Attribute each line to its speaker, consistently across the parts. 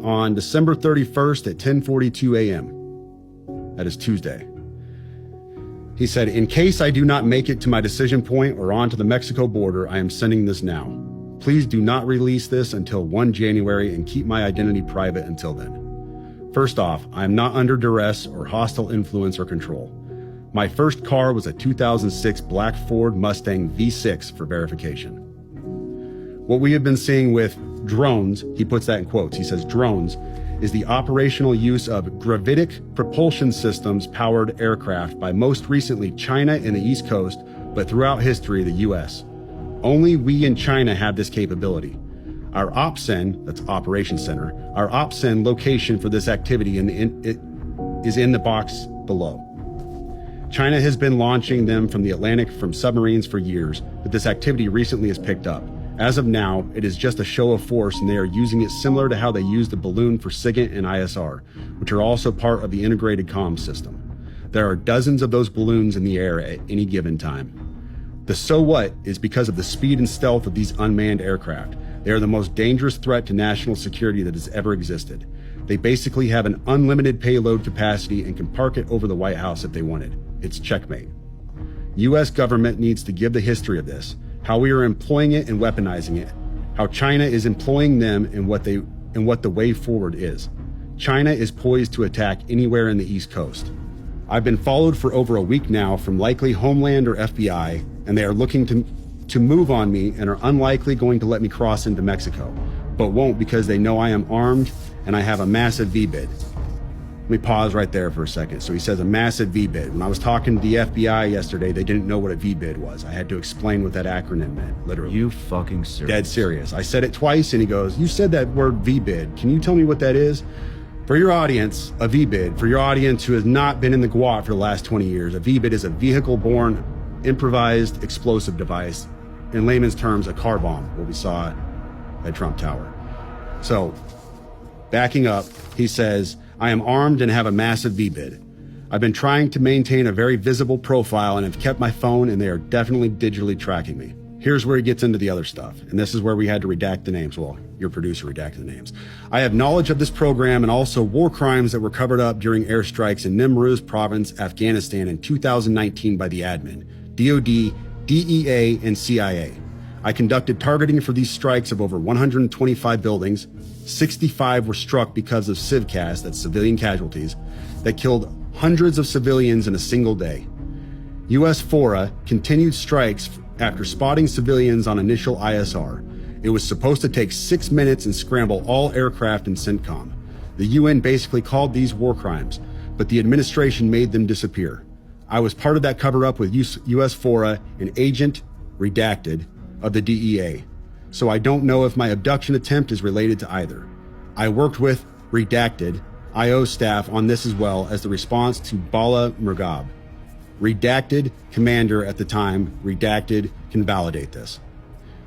Speaker 1: on December 31st at 10:42 a.m. That is Tuesday. He said, "In case I do not make it to my decision point or onto the Mexico border, I am sending this now. Please do not release this until 1 January and keep my identity private until then. First off, I am not under duress or hostile influence or control. My first car was a 2006 black Ford Mustang V6 for verification. What we have been seeing with drones," he puts that in quotes, he says drones, "is the operational use of gravitic propulsion systems powered aircraft by most recently China and the East Coast, but throughout history, the US. Only we in China have this capability. Our OPSEN, that's Operations Center, our OPSEN location for this activity is in the box below. China has been launching them from the Atlantic from submarines for years, but this activity recently has picked up. As of now, it is just a show of force, and they are using it similar to how they used the balloon for SIGINT and ISR, which are also part of the integrated comms system. There are dozens of those balloons in the air at any given time. The so what is because of the speed and stealth of these unmanned aircraft. They are the most dangerous threat to national security that has ever existed. They basically have an unlimited payload capacity and can park it over the White House if they wanted. It's checkmate. US government needs to give the history of this, how we are employing it and weaponizing it, how China is employing them and what the way forward is. China is poised to attack anywhere in the East Coast. I've been followed for over a week now from likely Homeland or FBI, and they are looking to move on me and are unlikely going to let me cross into Mexico, but won't because they know I am armed and I have a massive VBID." Let me pause right there for a second. So he says a massive VBID. When I was talking to the FBI yesterday, they didn't know what a VBID was. I had to explain what that acronym meant, literally.
Speaker 2: You fucking serious?
Speaker 1: Dead serious. I said it twice and he goes, "You said that word VBID. Can you tell me what that is?" For your audience, a VBID, for your audience who has not been in the GWOT for the last 20 years, a VBID is a vehicle-borne improvised explosive device. In layman's terms, a car bomb, what we saw at Trump Tower. So, backing up, he says, "I am armed and have a massive VBID. I've been trying to maintain a very visible profile and have kept my phone, and they are definitely digitally tracking me." Here's where he gets into the other stuff, and this is where we had to redact the names. Well, your producer redacted the names. "I have knowledge of this program and also war crimes that were covered up during airstrikes in Nimruz province, Afghanistan in 2019 by the admin, DOD, DEA, and CIA. I conducted targeting for these strikes of over 125 buildings. 65 were struck because of CIVCAS, that's civilian casualties, that killed hundreds of civilians in a single day. US FORA continued strikes after spotting civilians on initial ISR. It was supposed to take 6 minutes and scramble all aircraft in CENTCOM. The UN basically called these war crimes, but the administration made them disappear. I was part of that cover-up with US FORA, an agent, redacted, of the DEA. So I don't know if my abduction attempt is related to either. I worked with, redacted, IO staff on this as well as the response to Bala Murghab. Redacted commander at the time, redacted, can validate this.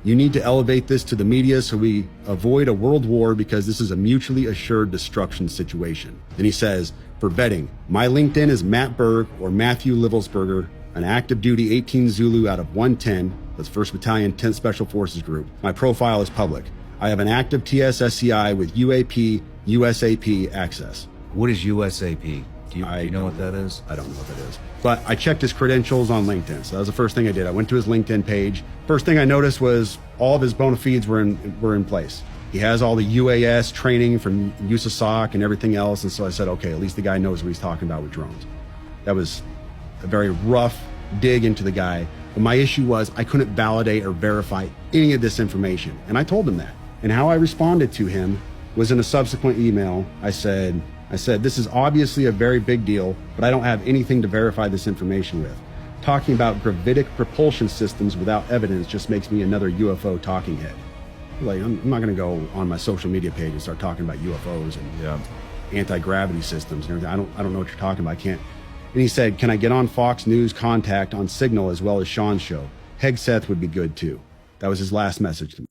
Speaker 1: You need to elevate this to the media so we avoid a world war because this is a mutually assured destruction situation." Then he says, "For vetting, my LinkedIn is Matt Berg or Matthew Livelsberger, an active duty 18 Zulu out of 110, that's 1st Battalion 10th Special Forces Group. My profile is public. I have an active TSSCI with UAP, USAP access."
Speaker 2: What is USAP? Do you know what that is?
Speaker 1: I don't know what that is. But I checked his credentials on LinkedIn. So that was the first thing I did. I went to his LinkedIn page. First thing I noticed was all of his bona fides were in place. He has all the UAS training from USASOC and everything else. And so I said, okay, at least the guy knows what he's talking about with drones. That was a very rough dig into the guy. But my issue was I couldn't validate or verify any of this information. And I told him that. And how I responded to him was in a subsequent email. I said, "This is obviously a very big deal, but I don't have anything to verify this information with. Talking about gravitic propulsion systems without evidence just makes me another UFO talking head." Like, I'm not going to go on my social media page and start talking about UFOs and anti-gravity systems and everything. I don't know what you're talking about. I can't. And he said, "Can I get on Fox News Contact on Signal as well as Sean's show? Hegseth would be good too." That was his last message to me.